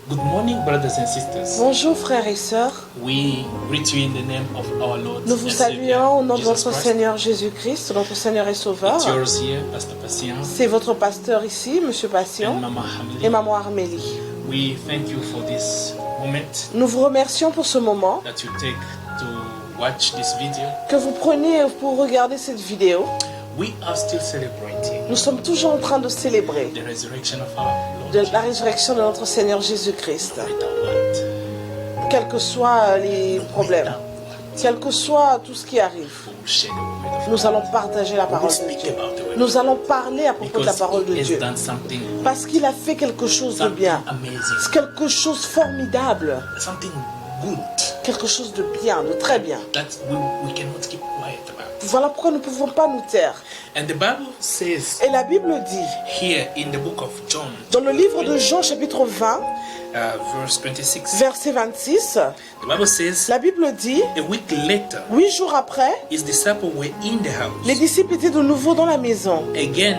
Good morning, brothers and sisters. Bonjour frères et sœurs. We greet you in the name of our Lord Nous vous and Savior, saluons au nom de Jesus notre Christ. Seigneur Jésus-Christ, notre Seigneur et Sauveur. It's yours here, Pastor Patient C'est votre pasteur ici, Monsieur and Patient, Mama et Hamili. Maman Armélie. We thank you for this moment Nous vous remercions pour ce moment that you take to watch this video. que vous preniez pour regarder cette vidéo. We are still celebrating Nous sommes toujours en train de célébrer the resurrection of our Lord de la Jesus. résurrection de notre Seigneur Jésus-Christ. No matter what, Quels que soient les problèmes, quel que soit tout ce qui arrive, we will share the word of nous allons partager la God. We parole will de speak Dieu. about the word of Nous allons parler à propos de la because parole de He has Dieu. done something Parce qu'il a fait quelque chose de bien. amazing, C'est quelque chose de formidable. something good Quelque chose de bien, de très bien. that we cannot keep quiet about. Voilà pourquoi nous ne pouvons pas nous taire. And the Bible says Et la Bible dit, here in the book of John, dans le livre de Jean chapitre 20, verse 26, verset 26, the Bible says, la Bible dit, a week later, 8 jours après, his disciples were in the les house disciples étaient de nouveau dans la maison. again,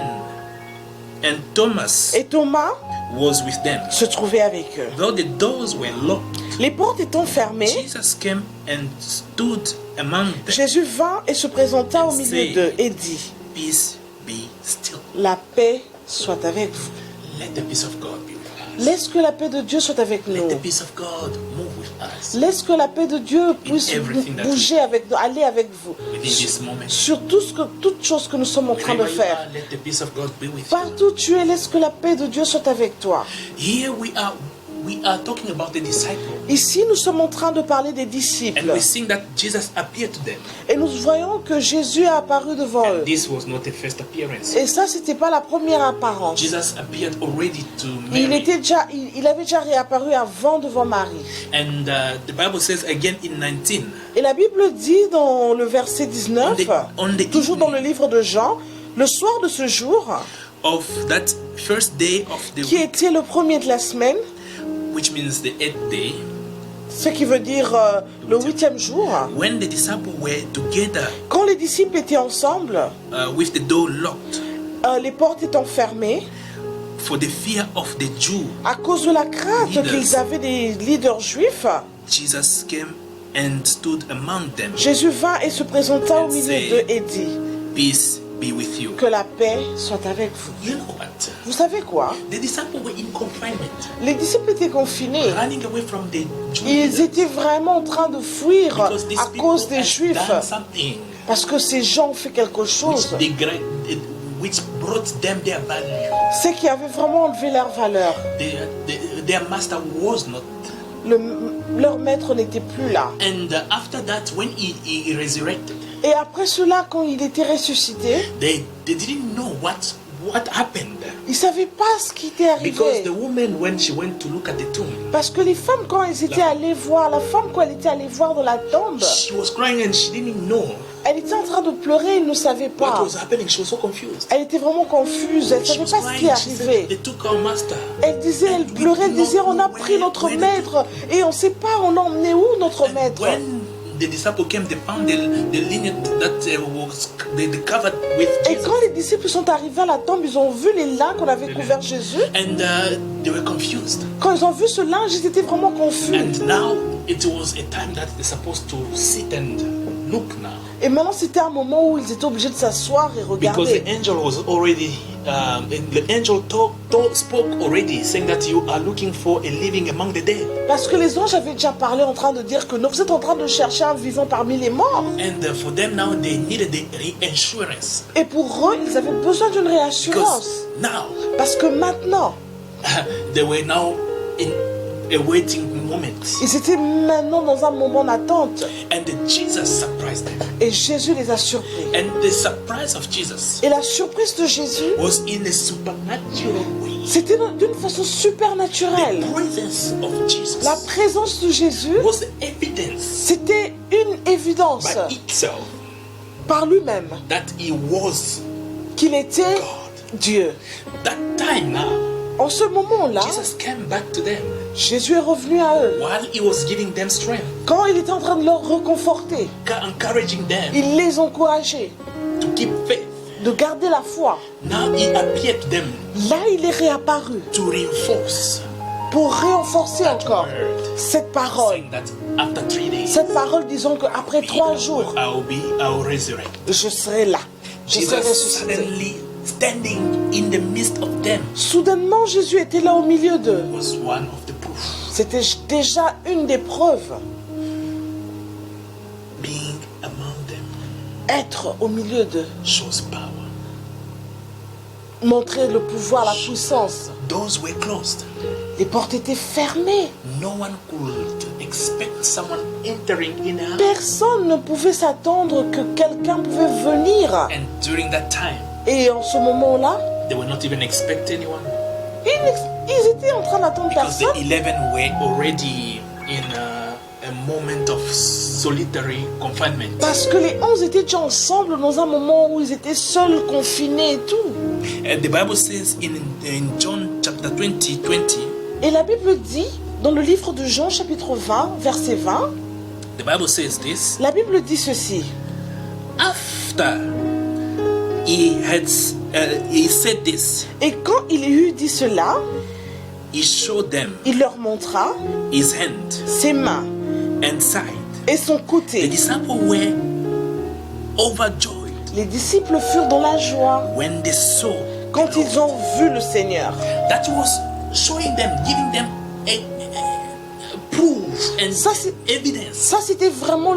and Thomas Et Thomas was with them. se trouvait avec eux. Though the doors were locked, Les portes étant fermées, Jesus came and stood among them. Jésus vint et se présenta au milieu d'eux et dit, Peace be still. la paix soit avec vous. Let the peace of God be with us. Laisse que la paix de Dieu soit avec Let nous. the peace of God move with us Laisse que la paix de Dieu puisse everything that bouger avec nous, aller avec vous. within this moment. Sur toute chose que nous sommes en train de Wherever you faire. are, let the peace of God be with you. Partout où tu es, laisse que la paix de Dieu soit avec toi. Here we are talking about the disciples. Ici, nous sommes en train de parler des disciples. And we think that Jesus appeared to them. Et nous voyons que Jésus a apparu devant And eux. this was not a first appearance. Et ça, c'était pas la première apparence. Jesus appeared already to Il Mary. avait déjà réapparu avant devant Marie. And the Bible says again in 19, Et la Bible dit dans le verset 19, on the toujours dans le evening livre de Jean, le soir de ce jour, of that first day of the qui week, était le premier de la semaine, which means the 8th day, ce qui veut dire le 8e jour, when the disciples were together quand les disciples étaient ensemble, with the door locked les portes étant fermées, for the fear of the Jew, à cause de la crainte Leaders. qu'ils avaient des leaders juifs, Jesus came and stood among them. Jésus vint et se présenta au And milieu say, d'eux et dit, Peace be with you. que la paix soit avec vous. You know what? Vous savez quoi? The disciples were in confinement, Les disciples étaient confinés. running away from the Jews. Ils étaient vraiment en train de fuir Because these à people cause des had Juifs. done something Parce que ces gens ont fait quelque chose. which brought them their value. C'est qui avaient vraiment enlevé leur valeur. Their master was not. Leur maître n'était plus là. And after that, when he resurrected, Et après cela, quand il était ressuscité, they didn't know what happened. ils ne savaient pas ce qui était Because arrivé. the woman, when she went to look at the tomb, Parce que les femmes, quand elles étaient allées voir, la femme, quand elle était allée voir dans la tombe, she was crying and she didn't know elle était en train de pleurer, elle ne savait what pas. was happening. She was so confused. Elle était vraiment confuse, elle ne She savait was pas ce qui crying. She said, arrivait. they took our master. Elle disait, elle pleurait, elle disait, on a pris notre maître et on ne sait pas, on a emmené où notre And maître. when the disciple came, they found the linen that was they covered with Et Jesus. quand les disciples sont arrivés à la tombe, ils ont vu les lins qu'on avait couverts Jésus. And they were confused. Quand ils ont vu ce linge, ils étaient vraiment confus. And now it was a time that they're supposed to sit and look now. Et maintenant, c'était un moment où ils étaient obligés de s'asseoir et Because regarder. the angel was already, the angel spoke already, saying that you are looking for a living among the dead. Parce que les anges avaient déjà parlé en train de dire que vous êtes en train de chercher un vivant parmi les morts. And for them now, they needed the reassurance. Et pour eux, ils avaient besoin d'une réassurance. Because now, Parce que maintenant, they were now in a waiting moment. ils étaient maintenant dans un moment d'attente. And Jesus surprised them. Et Jésus les a surpris. And the surprise of Jesus Et la surprise de Jésus, was in a supernatural way. c'était d'une façon supernaturelle. The presence of Jesus La présence de Jésus, was evidence c'était une évidence by itself par lui-même that he was qu'il était God. Dieu. That time now, En ce moment-là, Jesus came back to them Jésus est revenu à eux. while he was giving them strength, Quand il était en train de leur reconforter, encouraging them il les encourageait to keep faith. de garder la foi. Now he appeared to them Là, il est réapparu to reinforce pour renforcer that encore word, cette parole. saying that after 3 days, Cette parole disant qu'après 3 jours, I'll resurrect. je serai là. Je serai Jesus ressuscité. suddenly standing in the midst of them Soudainement, Jésus était là au milieu d'eux. was one of the proof. C'était déjà une des preuves. Being among them Être au milieu d'eux. shows power. Montrer le pouvoir, la puissance. Doors were closed. Les portes étaient fermées. No one could expect someone entering in a house. Personne ne pouvait s'attendre que quelqu'un pouvait venir. And during that time, Et en ce moment-là, they were not even expecting anyone ils étaient en train d'attendre because the personne. 11 were already in a moment of solitary confinement. Parce que les 11 étaient déjà ensemble dans un moment où ils étaient seuls, confinés et tout. And the Bible says in John chapter 20, Et la Bible dit, dans le livre de Jean chapitre 20, verset 20, the Bible says this. la Bible dit ceci. After he said this, Et quand il eut dit cela, he showed them il leur montra his hand ses mains and side. et son The côté. disciples were overjoyed Les disciples furent dans la joie when they saw quand the ils Lord. ont vu le Seigneur. That was showing them, giving them a proof and Ça, c'est- evidence. Ça, c'était vraiment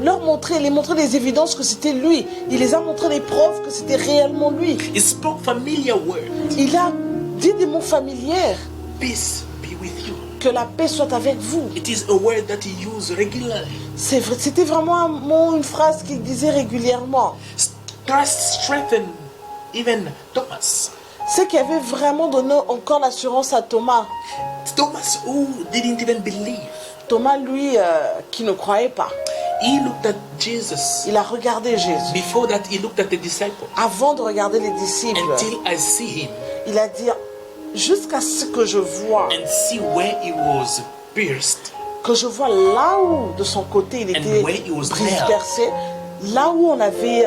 leur montrer, les montrer des évidences que c'était lui. Il les a montré des preuves que c'était réellement lui. He spoke familiar words. Il a dit des mots familiers. Peace be with you. Que la paix soit avec vous. It is a word that he used regularly. C'est vrai, c'était vraiment un mot, une phrase qu'il disait régulièrement. Trust strengthened even Thomas. C'est qui avait vraiment donné encore l'assurance à Thomas. Thomas, who didn't even believe. Thomas, lui, qui ne croyait pas. He looked at Jesus. Il a regardé Jésus. Before that, he looked at the disciples. Avant de regarder les disciples, Until I see him il a dit, jusqu'à ce que je vois, and see where he was pierced. que je vois là où, de son côté, il était where he was dispersé, là où on avait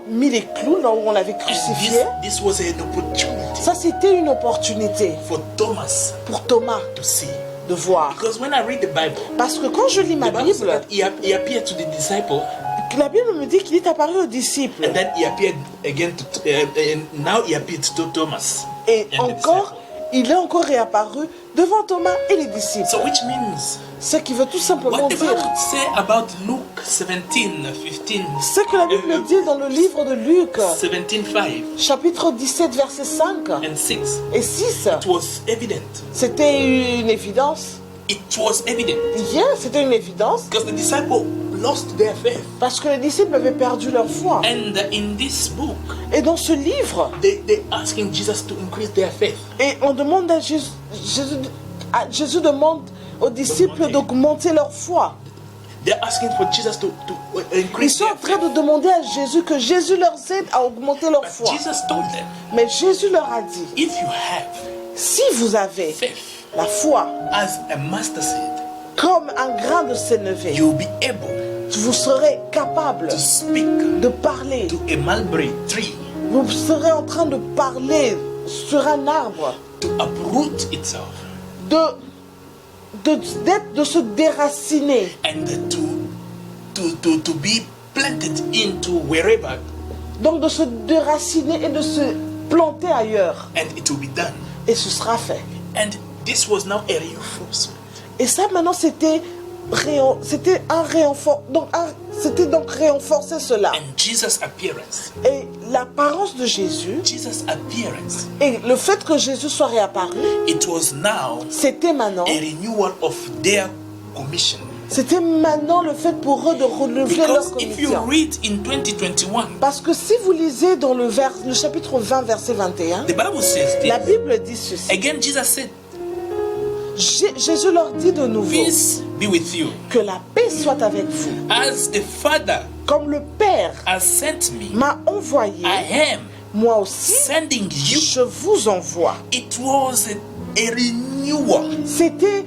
mis les clous, là où on l'avait And crucifié. this was an opportunity Ça, c'était une opportunité for Thomas pour Thomas to see. de voir. Because when I read the Bible, Parce que quand je lis ma the Bible said Bible, that he appeared to the disciple, la Bible me dit qu'il est apparu aux disciples. and then he appeared again to, and now he appeared to Thomas. Et and the encore, disciple. il est encore réapparu devant Thomas et les disciples. So which means Ce qui veut tout simplement what the dire, Bible say about Luke 17, 15, ce que la Bible dit dans le livre de Luc, 17:5 chapitre 17, verset 5 and 6. et 6, It was evident. c'était une évidence. It was evident Bien, c'était une évidence because the disciple lost their faith. parce que les disciples avaient perdu leur foi. And in this book, Et dans ce livre, they asking Jesus to increase their faith. et on demande à Jésus demande aux disciples d'augmenter leur foi. They're asking for Jesus to Ils increase sont their en train faith. de demander à Jésus que Jésus leur aide à augmenter leur But foi. Jesus told them, Mais Jésus leur a dit, if you have si vous avez faith la foi as a mustard seed, comme un grain de sénévé, you'll be able vous serez capable to speak de parler. to a mulberry tree Vous serez en train de parler sur un arbre, to uproot itself de se déraciner, and to be planted into wherever, donc de se déraciner et de se planter ailleurs. and it will be done. Et ce sera fait. And this was now a reinforcement. Et ça maintenant c'était un réenfort, c'était donc réenforcer cela. And Jesus' appearance, Et l'apparence de Jésus Jesus' appearance, et le fait que Jésus soit réapparu, it was now c'était maintenant, a renewal of their commission. c'était maintenant le fait pour eux de renouveler leur Because if you commission. read in 2021, Parce que si vous lisez dans le chapitre 20, verset 21, the Bible says la this. Bible dit ceci. Again, Jesus said, Jésus leur dit de nouveau peace be with you. que la paix soit avec vous. As the Father Comme le Père has sent me, m'a envoyé, I am moi aussi, sending you. je vous envoie. It was a renewal, C'était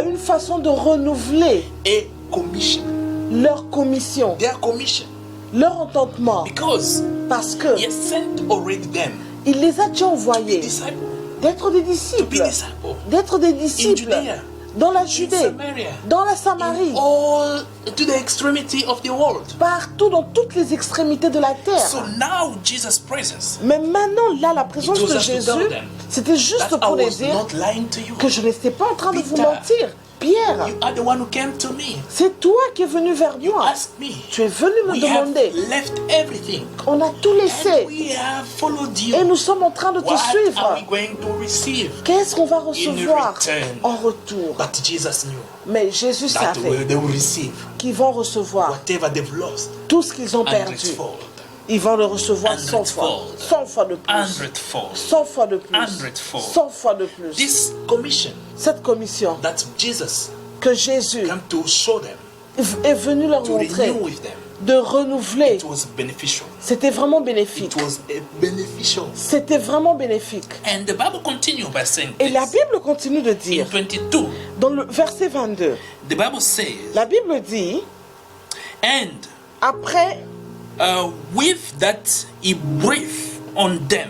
une façon de renouveler a commission, leur commission, their commission. leur entendement. Because Parce que he has sent already them, il les a déjà the envoyés, disciples. d'être des to be disciples, disciples d'être des in disciples Judea, dans la in Judée, Samaria, dans la Samarie, all to the extremity of the world. partout dans toutes les extrémités de la So terre. now Jesus' presence Mais maintenant, là, la présence It was de just to Jésus, tell them c'était juste that I pour les was dire not lying to you. que je n'étais pas en train de vous Peter, mentir. Pierre, You are the one who came to me. c'est toi qui es venu vers moi. Ask me. Tu es venu me We have demander. left everything. On a tout And laissé. we have followed you. Et nous sommes en train de te What are suivre. we going to receive? Qu'est-ce qu'on va recevoir return. en retour? But Jesus knew Mais Jésus that savait they will receive qu'ils vont recevoir whatever they've lost. tout ce qu'ils ont perdu. Hundredfold. Ils vont le recevoir 100 fois. Hundredfold. 100 fois de plus. Hundredfold. 100 fois de plus. Hundredfold. 100 fois de plus. This commission Cette commission that Jesus que Jésus came to show them, est venu leur to montrer, renew with them, de renouveler, it was beneficial. c'était vraiment bénéfique. It was beneficial. C'était vraiment bénéfique. And the Bible continues by saying Et la this. Bible continue de In dire, 22, dans le verset 22, the Bible says, la Bible dit, and après with that he breathed on them.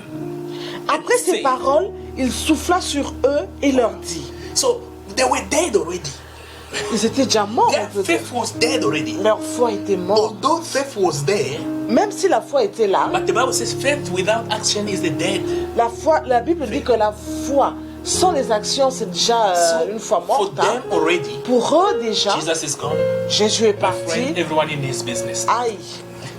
Après And ces say- paroles, il souffla sur eux et leur dit. So they were dead already. Ils étaient déjà morts. Their on peut dire. faith was dead already. Leur foi était morte. Although faith was there, Même si la foi était là, but the Bible says faith without action is the dead. la Bible dit que la foi sans les actions, c'est déjà So une foi for morte. them hein. already, Pour eux déjà, Jesus is gone. Jésus est My parti. friend, everyone in his business. Aïe,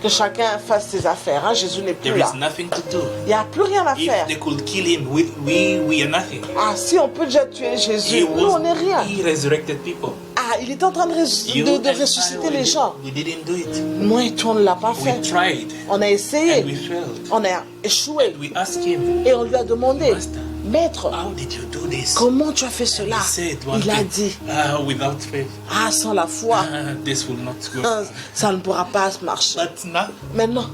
que chacun fasse ses affaires. hein. Jésus n'est plus There là. is nothing to do. Il n'y a plus rien à If faire. they could kill him, we are nothing. Ah, si on peut déjà tuer Jésus, nous on n'est rien. He resurrected people. Ah, il est en train de, You de and I, ressusciter les gens. we didn't do it. Moi et toi, on ne l'a pas We fait. tried On a and essayé. we failed. On a échoué. We asked him, Et on lui a demandé, Master, Maître, how did you do this? comment tu as fait cela? He said one Il a thing, dit, without faith, ah, sans la foi, this will not go. ça ne pourra pas marcher. But now, Maintenant,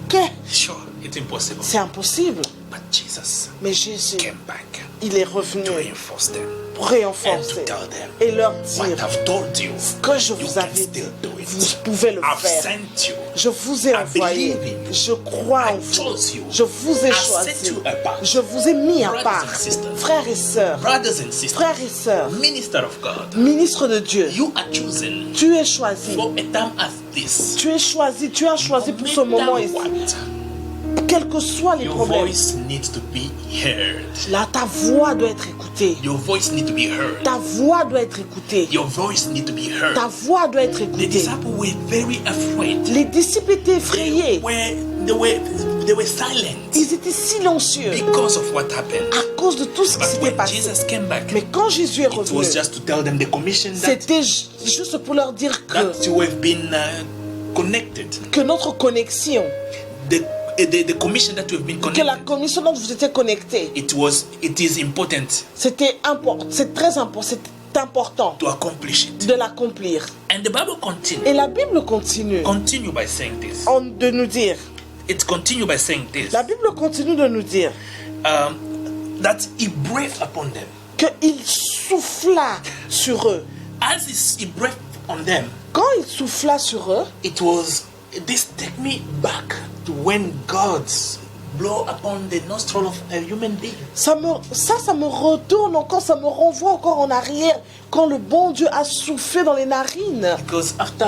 que sure, it's impossible. c'est impossible. But Jesus Mais Jésus, came back il est revenu to reinforce them pour and réenforcer to tell them et leur what dire I've told you. que je You vous can avais dit, still do vous it. pouvez le I've faire. sent you. Je vous ai I envoyé. believe in you. Je crois en I vous. chose you. Je vous ai I choisi. set you apart. Je vous ai mis à Brothers part. and sisters. Frères et sœurs. Brothers and sisters, Frères et sœurs. minister of God, Ministre de Dieu. you are chosen Tu es choisi. for a time as this. Tu es choisi. Tu as choisi pour ce No moment matter ici. what, Quels que soient les your problèmes. voice needs to be heard. Là, ta voix doit être écoutée. Your voice needs to be heard. Ta voix doit être écoutée. Your voice needs to be heard. Ta voix doit être The écoutée. disciples were very afraid. Les disciples étaient effrayés. They were silent Ils étaient silencieux because of what happened. à cause de tout ce qui But s'était when passé. Jesus came back, Mais quand Jésus est it revenu, was just to tell them the commission c'était juste pour leur dire that you have been connected. que notre connexion, The commission that you have been que la connected. commission dont vous étiez connectés, It is important c'était important, c'est très important, c'est important to accomplish it. de l'accomplir. And the Bible continues. Et la Bible continue Continue by saying this. de nous dire, It continues by saying this. la Bible continue de nous dire That he breathed upon them. qu'il souffla sur eux. As he breathed on them, Quand il souffla sur eux, this take me back to when God's blow upon the nostril of a human being. ça me retourne encore, ça me renvoie encore en arrière quand le bon Dieu a soufflé dans les narines. Because after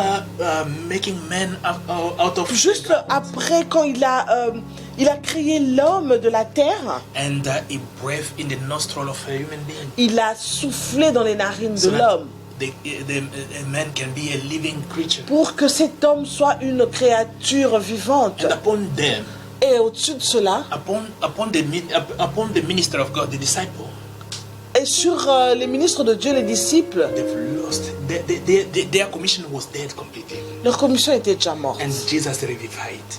making men out of Juste the ground, après, quand il a créé l'homme de la terre, and he breathed in the nostril of a human being, il a soufflé dans les narines de so that l'homme a man can be a living creature. pour que cet homme soit une créature vivante. And upon them, Et au-dessus de cela, upon the minister of God, the disciple, et sur les ministres de Dieu, les disciples, they've lost. Their commission was dead completely. leur commission était déjà morte. And Jesus revived.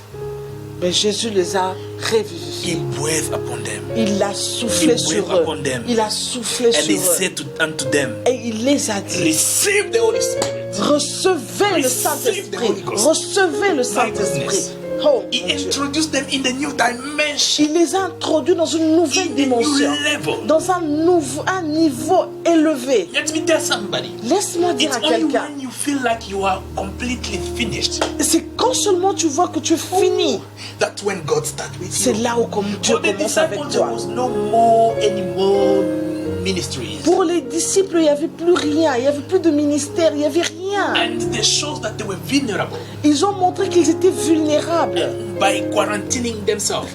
Mais Jésus les a He revivifiés. breathed upon them. Il a soufflé He sur breathed eux. upon them. Il a soufflé And sur he eux. said unto them, Et il les a dit, receive the Holy Spirit. recevez le Receive the Saint-Esprit. Holy Ghost. Recevez le My Saint-Esprit. goodness. Oh, He mon Dieu. introduced them in the new dimension, Il les a introduits dans une nouvelle in a new dimension, level. dans un niveau élevé. Let me tell somebody. Laisse-moi dire It's à only quelqu'un, when you feel like you are completely finished c'est quand seulement tu vois que tu es fini, that when God starts with c'est you. là où Dieu For the commence avec disciples, there toi. was no more anymore ministries. Pour les disciples, il n'y avait plus rien, il n'y avait plus de ministère, il n'y avait rien. And they showed that they were vulnerable Ils ont montré qu'ils étaient vulnérables. by quarantining themselves.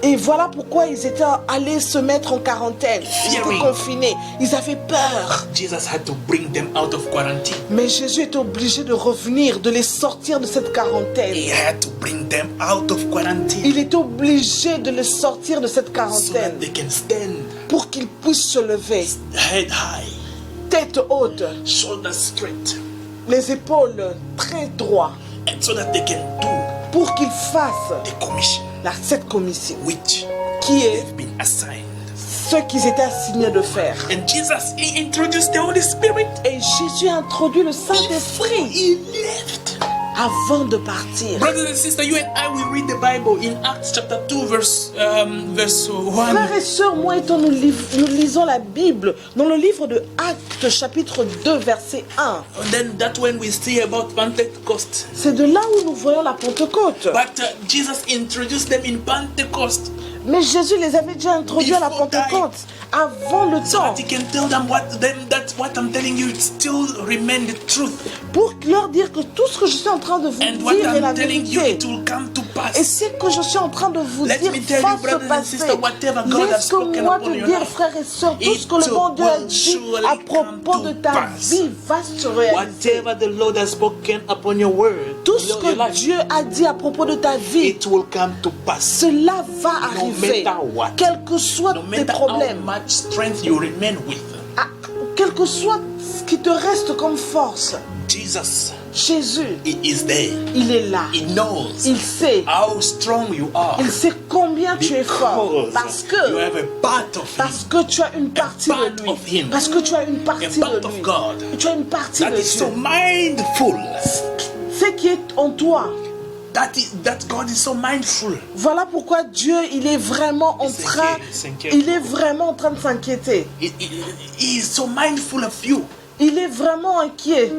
Et voilà pourquoi ils étaient allés se mettre en quarantaine. Ils étaient Fearing. confinés, ils avaient peur. Jesus had to bring them out of quarantine. Mais Jésus était obligé de revenir, de les sortir de cette quarantaine. He had to bring them out of quarantine Il est obligé de les sortir de cette so that quarantaine they can stand pour qu'ils puissent se lever, head high, tête haute, shoulders straight, les épaules très droites, and so that they can do pour qu'ils fassent the commission cette commission which qui est they've been assigned. ce qu'ils étaient assignés de faire. And Jesus, he introduced the Holy Spirit Et Jésus a introduit le Saint-Esprit he left. avant de partir. Brothers and sisters, you and I will read the Bible in Acts chapter 2 verse 1. Frères et sœurs, moi et toi, nous lisons la Bible dans le livre de Actes chapitre 2 verset 1. And then that when we see about Pentecost. C'est de là où nous voyons la Pentecôte. But Jesus introduced them in Pentecost Mais Jésus les avait déjà introduits à la Before Pentecôte avant le so temps that he can tell them that what I'm telling you it still remain the truth. pour leur dire que tout ce que je suis en train de vous And what dire est la I'm telling you vérité. it will come to Et pass. ce que je suis en train de vous Let dire me tell you, va se brothers and passer. sisters, whatever God has spoken Laisse-moi upon te your dire, life, frères et sœurs, tout it ce que le bon Dieu a will dit surely à propos come de to ta pass. vie va se réaliser. Whatever the Lord has spoken upon your word, Tout ce your que life, Dieu a dit à propos de ta vie, it will come to pass. cela va arriver. matter what. Quels que soient No tes matter how problèmes, much strength you remain with, quel que soit ce qui te reste comme force, Jesus, Jésus, he is there. il est là. He knows Il sait. how strong you are. Il sait combien tu es fort. Because Parce you que, have a part of him. parce que tu as une partie part de of lui. him. Parce que tu as une partie A part de of lui. God. Tu as une partie That de is so Dieu. mindful. Ce qui est en toi. That God is so mindful. Voilà pourquoi Dieu, il est vraiment en train, il est vraiment en train de s'inquiéter. He is so mindful of you, Il est vraiment inquiet,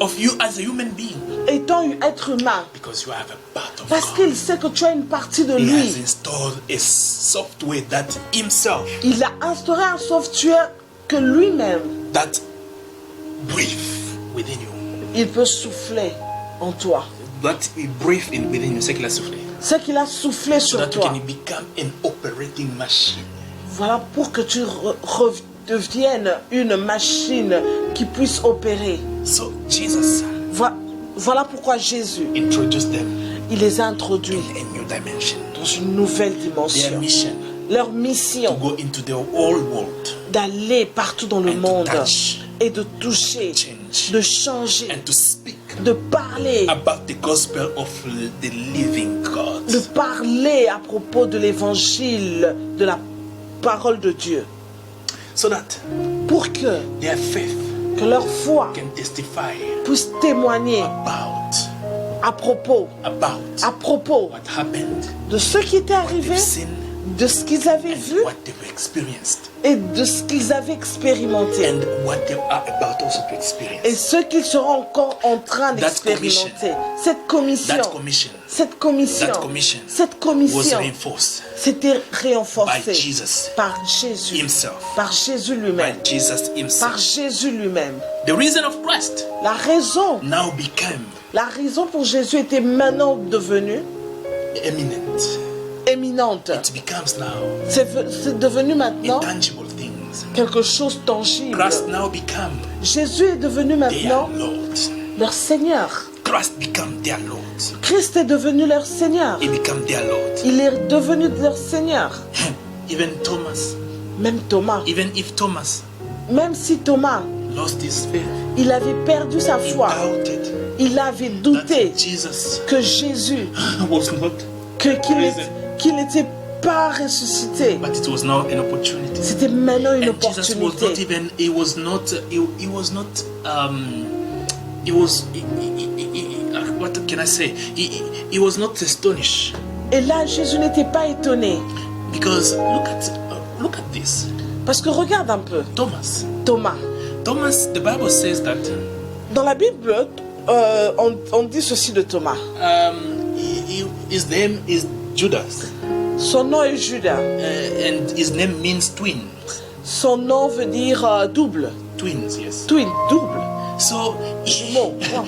of you as a human being, étant un être humain. because you have a part of Parce God. qu'il sait que tu as une partie de He has lui. installed a software that himself Il a instauré un software que lui-même, that breathe within you. il peut souffler en toi. That he breathe in within you. C'est qu'il a soufflé. C'est qu'il a soufflé So sur that you toi. can become an operating machine. Voilà pour que tu deviennes une machine qui puisse opérer. So Jesus Voilà pourquoi Jésus, introduced them il les a introduits in a new dimension. dans une nouvelle Their dimension. mission Leur to mission go into the whole world d'aller partout dans le And to monde touch, et de toucher, change, de changer, and to speak de parler, about the gospel of the living God. de parler à propos de l'évangile, de la parole de Dieu, So that pour que their faith leur foi can testify puisse témoigner à propos what happened, de ce qui était they've arrivé, seen, de ce qu'ils avaient and vu what they've experienced, et de ce qu'ils avaient expérimenté and what they are about also to et experience. ce qu'ils seront encore en train That d'expérimenter. Cette commission, That commission cette commission, that commission cette was commission, reinforced c'était by renforcée Jesus par Jésus, himself. par Jésus By lui-même, Jesus par himself. Jésus lui-même. The reason of Christ La raison pour Jésus était maintenant devenue eminent. éminente. It becomes now C'est devenu maintenant intangible things. quelque chose de tangible. Christ now become Jésus est devenu their maintenant Lord. leur Seigneur. Christ become their Lord. Christ est devenu leur Seigneur. He become their Lord. Il est devenu leur Seigneur. Even Thomas, Même Thomas. even if Thomas Même si Thomas, lost his faith, il avait perdu sa he foi. doubted Il avait douté that Jesus que Jésus, was not, qu'il n'était pas ressuscité. but it was now an opportunity. C'était maintenant une And Jesus was not opportunité. even, he was not, what what can I say? He was not astonished Et là, Jésus n'était pas étonné. because look at this. Parce que regarde un peu, Thomas. Thomas. Thomas, the Bible says that Dans la Bible, on dit ceci de Thomas. his name is Judas, Son nom est Judas. and his name means twin. Son nom veut dire double. Twins, yes. Twin, double. So Jumeau. Wow.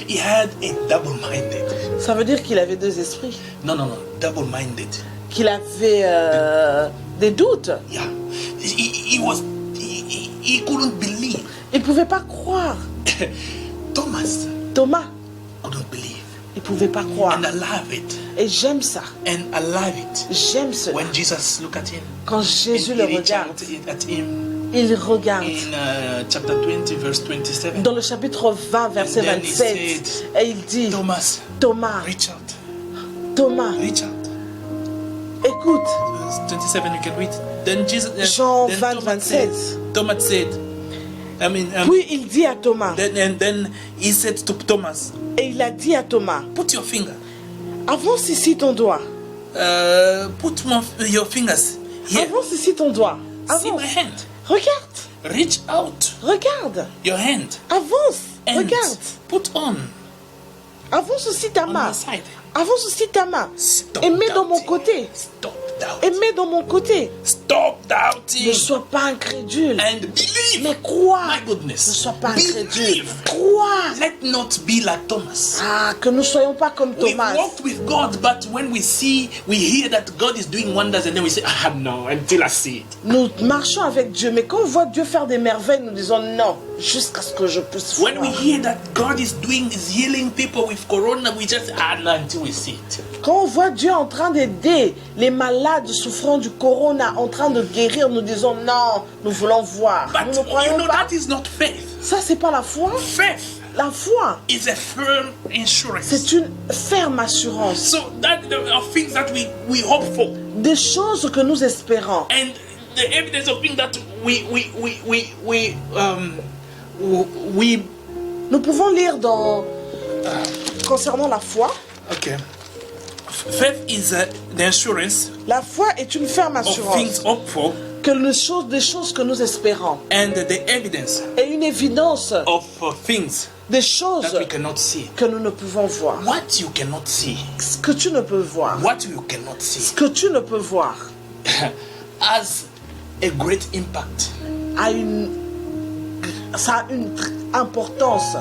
he had a double-minded. Ça veut dire qu'il avait deux esprits. No, double-minded. Qu'il avait des doutes. Yeah, he couldn't believe. Il ne pouvait pas croire. Thomas Thomas, couldn't believe, il ne pouvait pas croire. and I love it. Et j'aime ça. And I love it J'aime cela. when Jesus look at him. Quand Jésus and le he regarde, reached at him il regarde. in chapter 20, verse 27. Dans le chapitre 20, verset And then he 27, said, et il dit, Thomas, Thomas, reach out, Thomas, reach out. écoute, Verse 27, you can read. Then Jesus, Jean then 20, 27. Thomas said, Puis il dit à Thomas, then he said to Thomas, et il a dit à Thomas, put your finger, avance ici ton doigt, put your fingers here. avance ici ton doigt, See my avance, hand. regarde, Reach out regarde, your hand avance, and regarde, put on avance aussi ta my main, side. avance aussi ta main, Stop et mets dans mon doubting. côté, Stop et doubting. mets dans mon côté, Stop ne doubting sois pas incrédule, and believe. mais crois, My ne goodness. sois pas incrédule, Believe. crois, Let not be like Thomas. ah, que nous ne soyons pas comme We Thomas. walked with God, but when we hear that God is doing wonders, and then we say, no, until I see it. Nous marchons avec Dieu, mais quand on voit Dieu faire des merveilles, nous disons non, jusqu'à ce que je puisse When we voir. hear that God is healing people with corona, we just, no, until we see it. Quand on voit Dieu en train d'aider les malades souffrant du corona, en train de guérir, nous disons non, nous voulons voir. But Nous ne croyons pas. that is not faith. Ça, c'est pas la foi. Faith La foi, is a firm insurance. c'est une ferme assurance. So that there are things that we hope for, Des choses que nous espérons. and the evidence of things that we Nous pouvons lire dans concernant la foi. okay. Faith is the insurance La foi est une ferme of assurance things hoped for, que des choses que nous espérons. and the evidence Et une évidence of things des choses that we cannot see. que nous ne pouvons voir. What you cannot see, Ce que tu ne peux voir. what you cannot see, Ce que tu ne peux voir has a great impact ça a une importance.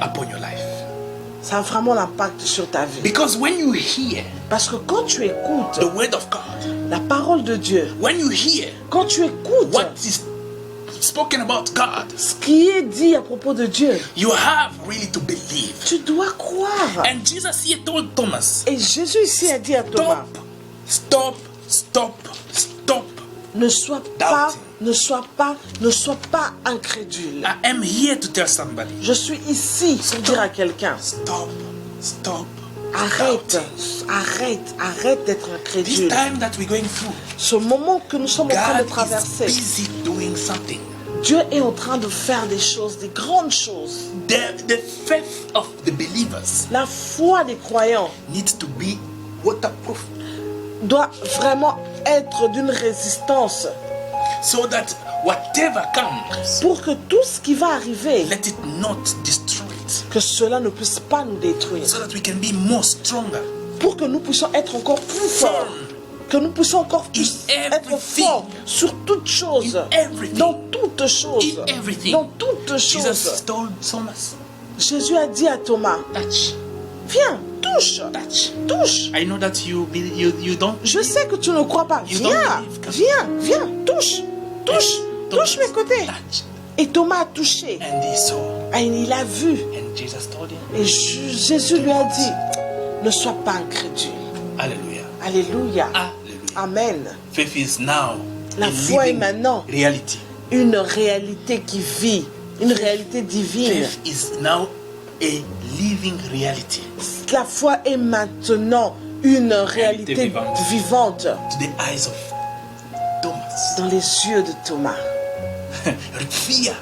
upon your life. Ça a vraiment l'impact sur ta vie. Because when you hear Parce que quand tu écoutes the word of God, la parole de Dieu, when you hear quand tu écoutes what is spoken about God, ce qui est dit à propos de Dieu, you have really to believe. tu dois croire. And Jesus here told Thomas, Et Jésus ici a dit à Thomas, stop. ne sois pas incrédule. I am here to tell somebody, Je suis ici pour dire à quelqu'un, stop. arrête d'être This incrédule. time that we're going through, Ce moment que nous sommes en train de God is traverser, busy doing something. Dieu est en train de faire des choses, des grandes choses. The faith of the believers La foi des croyants needs to be waterproof, doit vraiment être d'une résistance so that whatever comes, pour que tout ce qui va arriver, let it not destroy it, que cela ne puisse pas nous détruire. so that we can be more stronger. Pour que nous puissions être encore plus forts. Que nous puissions encore plus In être everything. forts sur toutes choses. In everything. Dans toutes choses. In everything. Dans toutes Jesus choses. told Thomas, Jésus a dit à Thomas, touch. viens, touche, touche. I know that you don't. Je sais que tu ne crois pas. You Viens, don't believe. viens, touche, touche mes côtés. Touch. Et Thomas a touché. And he saw. Et il a vu. And Jesus told him, Et Jésus lui a dit, ne sois pas incrédule. Hallelujah. Alléluia. Hallelujah. Amen. Faith is now La a foi est living maintenant reality. une réalité qui vit, une réalité divine. Faith is now a living reality La foi est maintenant une réalité vivante to the eyes of Thomas. dans les yeux de Thomas. Fear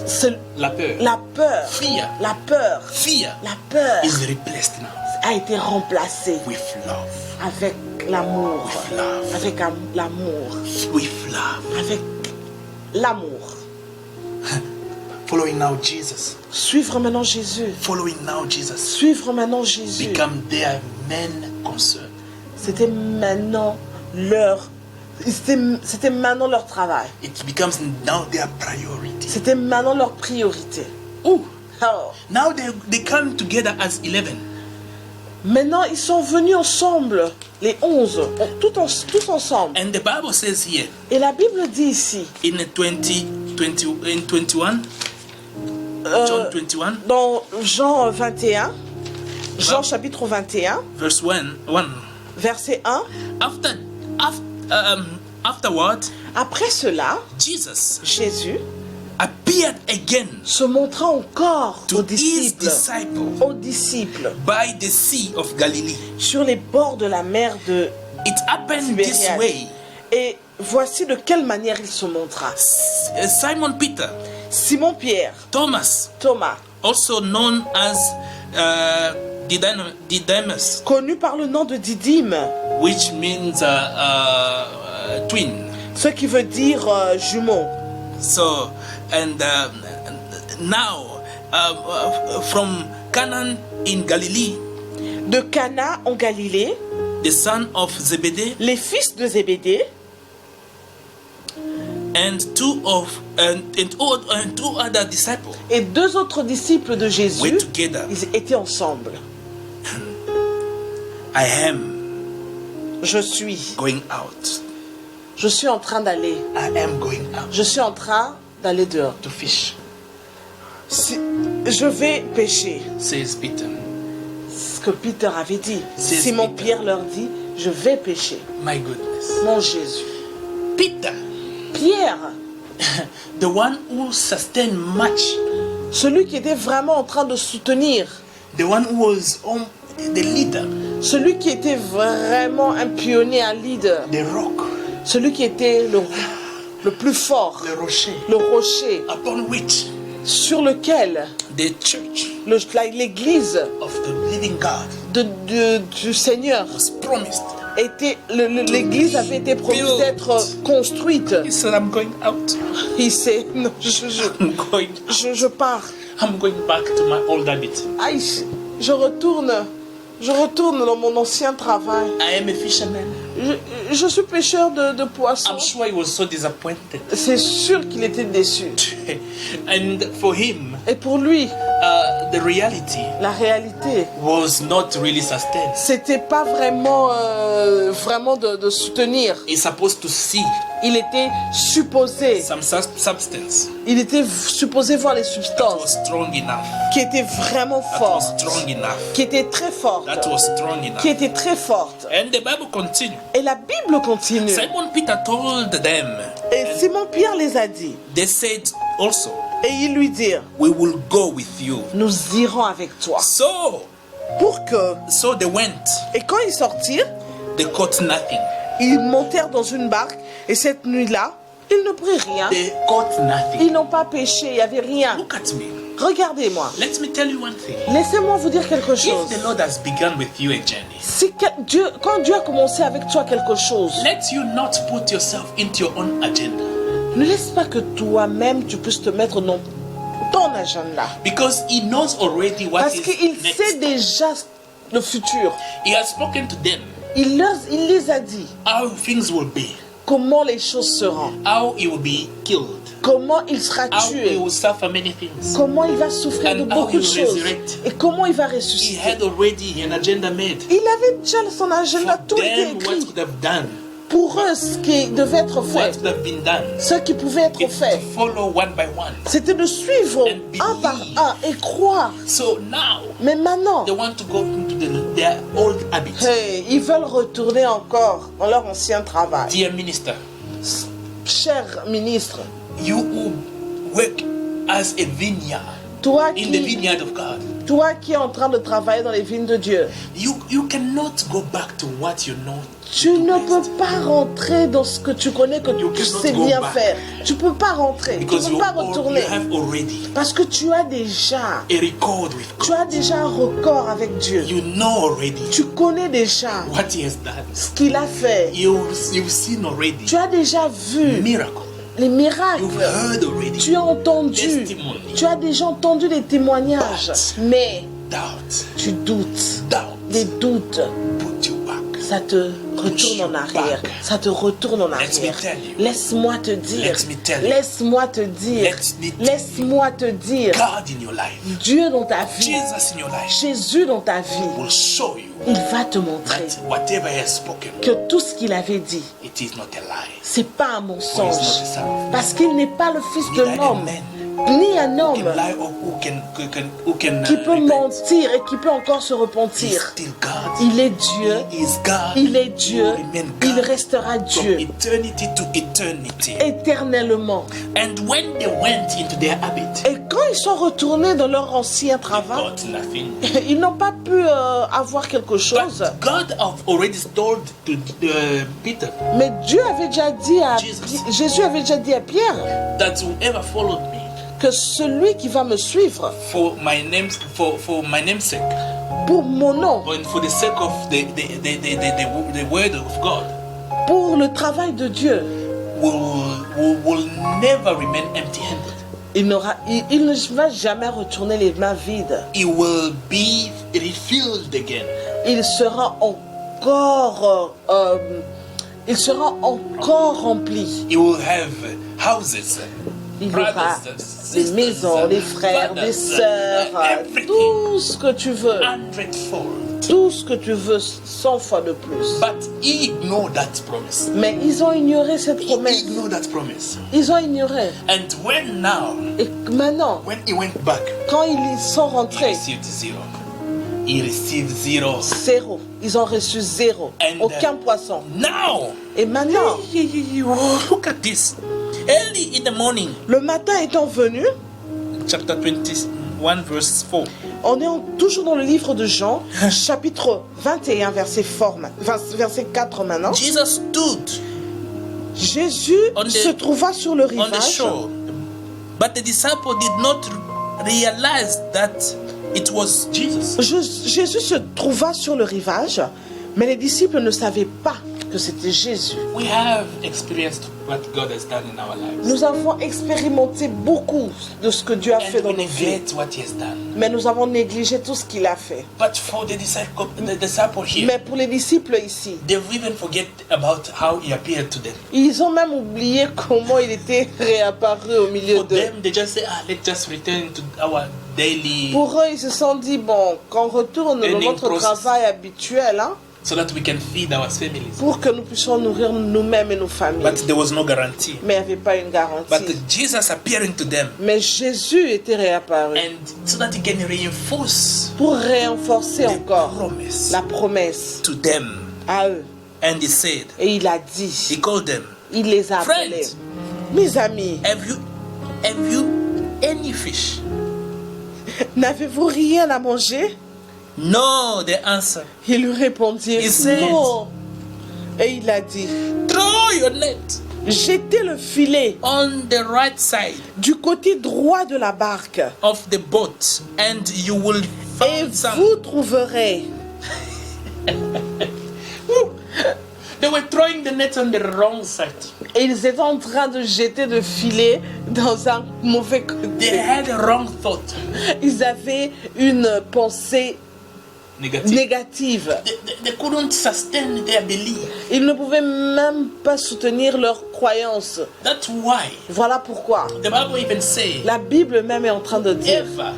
c'est La peur. la peur. Fear. La peur. Fear La peur is replaced now a été remplacée with love. avec l'amour. With love. Avec l'amour. With love. Avec l'amour. Following now Jesus. Suivre maintenant Jésus. Following now Jesus. Suivre maintenant Jésus. Become their main concern. C'était maintenant leur travail. It becomes now their priority. C'était maintenant leur priorité. Oh, Oh. now they come together as 11. Maintenant, ils sont venus ensemble, les 11, tous ensemble. And the Bible says here Et la Bible dit ici, in 21, John 21, dans Jean 21, Jean chapitre 21, verse 1, verset 1, afterward, après cela, Jesus Jésus appeared again se montra encore to aux his disciples, disciples by the Sea of Galilee. sur les bords de la mer de It happened this Tibériade. way. Et voici de quelle manière il se montra. Simon Peter, Simon-Pierre, Thomas, Thomas, also known as Didymus, connu par le nom de Didyme, which means twin. ce qui veut dire jumeau. So, and now from Canaan in Galilee, De Cana en Galilée, the son of Zebedee les fils de Zébédée and two other disciples et deux autres disciples de were Jésus, together. ils étaient ensemble. I am Je suis en train d'aller. I am going out Je suis en train d'aller dehors. to fish, Je vais pêcher. says Peter. Ce que Peter avait dit. C'est Simon-Pierre Peter. leur dit, je vais pêcher. My goodness. Mon Jésus. Peter, Pierre, the one who sustained much, celui qui était vraiment en train de soutenir, the one who was the leader, celui qui était vraiment un pionnier, un leader, the rock, celui qui était le plus fort, the rocher, le rocher upon which sur lequel the church l'église of the living God du Seigneur was promised. l'église avait été promise Built. d'être construite. He said, I'm going out. Il sait, non, je pars. I'm going back to my old habit. Aïe, je retourne dans mon ancien travail. I am a fisherman. Je suis pêcheur de poissons. I'm sure he was so disappointed. C'est sûr qu'il était déçu. And for him, Et pour lui, the reality la réalité, was not really sustained. c'était pas vraiment de soutenir. He's supposed to see Il était supposé, some substance il était supposé voir les that was substances strong enough. qui étaient vraiment That was fortes, strong enough. qui étaient très fortes, That was strong enough. qui étaient très fortes. And the Bible continues. Et la Bible continue. Simon Peter told them, Et Simon-Pierre les a dit. they said also, Et ils lui dirent, we will go with you. nous irons avec toi. So they went. Et quand ils sortirent, They caught nothing. ils montèrent dans une barque. Et cette nuit-là, ils ne prirent rien. They caught nothing. Ils n'ont pas pêché, il n'y avait rien. Look at me. Regardez-moi. Let me tell you one thing. Laissez-moi vous dire quelque chose. If the Lord has begun with you a journey, Quand Dieu a commencé avec toi quelque chose, let you not put yourself into your own agenda. ne laisse pas que toi-même tu puisses te mettre dans ton agenda. Because He knows already what Parce is qu'il next. sait déjà le futur. He has spoken to them Il les a dit how things will be, comment les choses seront. how He will be killed, Comment il sera how He tué. will suffer many things. Comment il va souffrir de And how beaucoup de he will choses. resurrect. Et comment il va He ressusciter. had already an agenda made. Il avait déjà son agenda, For tout était them, what écrit. could have done, Pour eux, ce qui devait être what fait, could have been done, ce qui pouvait être is fait, to follow one by one. c'était de suivre And un par believe. un et croire. So now Mais maintenant, they want to go into their old habits. hey, ils veulent retourner encore dans leur ancien travail. Dear minister, Cher ministre, you who work as a vineyard toi in the qui vineyard of God, toi qui es en train de travailler dans les vignes de Dieu, you cannot go back to what you know. tu ne peux pas rentrer dans ce que tu connais, que You tu cannot sais go bien back. faire. Tu ne peux pas rentrer, tu ne Because peux you pas retourner. have already Parce que tu as déjà, a record with tu God. as déjà un record avec Dieu. You know already Tu connais déjà what He has done. ce qu'il a fait. You've seen already Tu as déjà vu miracle. les miracles. You've heard already. Tu as entendu. Testimony. Tu as déjà entendu les témoignages. But Mais doubt, tu doutes. Les doubt, doutes, put you back. ça te retourne en arrière. Ça te retourne en Let me arrière. tell you. Laisse-moi te dire. Let me tell you. Laisse-moi te dire. Let me tell Laisse-moi te dire. God in your life, Dieu dans ta vie. Jesus in your life Jésus dans ta vie. will show you Il va te montrer that whatever He has spoken, que tout ce qu'il avait dit, it is not a lie. c'est pas un For He is mensonge. not a son of Parce qu'il n'est pas le fils de Neither a l'homme, man ni un who homme can lie or who can qui peut repent. mentir et qui peut encore se He is repentir. still God. Il est Dieu. He is God. Il est Dieu. He will remain Il God restera from Dieu eternity to eternity. éternellement. And when they went into their habit, Et quand ils sont retournés dans leur ancien travail, got nothing. ils n'ont pas pu avoir quelque chose. But God have already told to Peter Mais Dieu avait déjà dit à Jesus. Jésus avait déjà dit à Pierre that whoever followed me que celui qui va me suivre for my name's sake, pour mon nom, and for the sake of the word of God, pour le travail de Dieu, will never remain empty-handed. il ne va jamais retourner les mains vides. He will be refilled again. Il sera encore rempli. He will have houses, Il aura brothers, des sisters, maisons, des frères, des sœurs, everything, tout ce que tu veux, 100-fold. tout ce que tu veux, 100 fois de plus. But he ignored that promise. Mais ils ont ignoré cette He promesse. ignored that promise. Ils ont ignoré. And when now, Et maintenant, when he went back, quand ils sont he rentrés, received zero. He received zero. zéro. Ils ont reçu zéro. And, Aucun poisson. Now, Et maintenant, look at this. Early in the morning, le matin étant venu, chapter 21, verse 4. on est toujours dans le livre de Jean, chapitre 21, verset 4 maintenant. Jesus stood Jésus On the- se trouva sur le on the rivage. shore, but the disciple did not realize that it was Jesus. Jésus se trouva sur le rivage, mais les disciples ne savaient pas que c'était Jésus. We have experienced what God has done in our lives. Nous avons expérimenté beaucoup de ce que Dieu a fait And dans we nos vies, neglect what He has done. mais nous avons négligé tout ce qu'il a fait. But for the disciple here, Mais pour les disciples ici, they've even forget about how He appeared to them. ils ont même oublié comment il était réapparu au milieu For d'eux. them, they just say, let's just return to our daily, Pour eux, ils se sont dit, bon, qu'on retourne dans Earning notre process. travail habituel, hein, so that we can feed our families. pour que nous puissions nourrir nous-mêmes et nos familles. But there was no guarantee. Mais il n'y avait pas une But garantie. Jesus appearing to them, Mais Jésus était réapparu and so that He can reinforce pour renforcer the encore promise la promesse to them. à eux. And He said, Et il a He dit, called them, il les a appelés. Friends. Mes amis, have you any fish? n'avez-vous rien à manger? No, they answered. Ils lui répondirent, He said, non. Et il a dit, Throw your net jetez le filet on the right side du côté droit de la barque of the boat, and you will et find some. vous trouverez. They were throwing the net on the wrong side. Et ils étaient en train de jeter le filet dans un mauvais They côté. had a wrong thought. Ils avaient une pensée Negative. négative. They couldn't sustain their belief. Ils ne pouvaient même pas soutenir leurs croyances. That's why Voilà pourquoi the Bible even say, la Bible même est en train de dire, whoever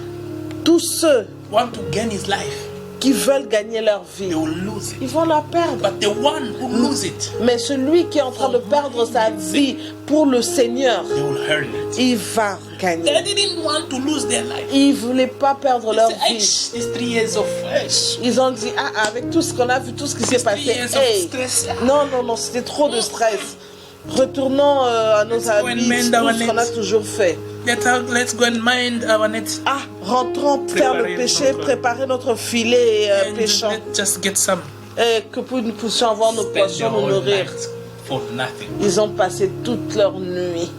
tous ceux want to gain his life, qui veulent gagner leur they vie, will lose it. ils vont la perdre. But the one who lose it, Mais celui qui est en train de perdre sa vie pour le Seigneur, they will earn it. il va gagner. They didn't want to lose their life. Ils ne voulaient pas perdre They leur say, vie. these 3 years of Ils ont dit, avec tout ce qu'on a vu, tout ce qui s'est 3 passé, years of hey, stress. non, c'était trop de stress. Retournons à nos Let's go and habits, mend tout our ce qu'on a nets. toujours fait. let's go and mind our net. Ah, rentrons faire le Préparer péché, notre- préparer notre filet et And péchant. let's just get some. Et que nous puissions avoir nos Spend the poissons, nous whole nourrir. night for nothing. Ils ont passé toute leur nuit.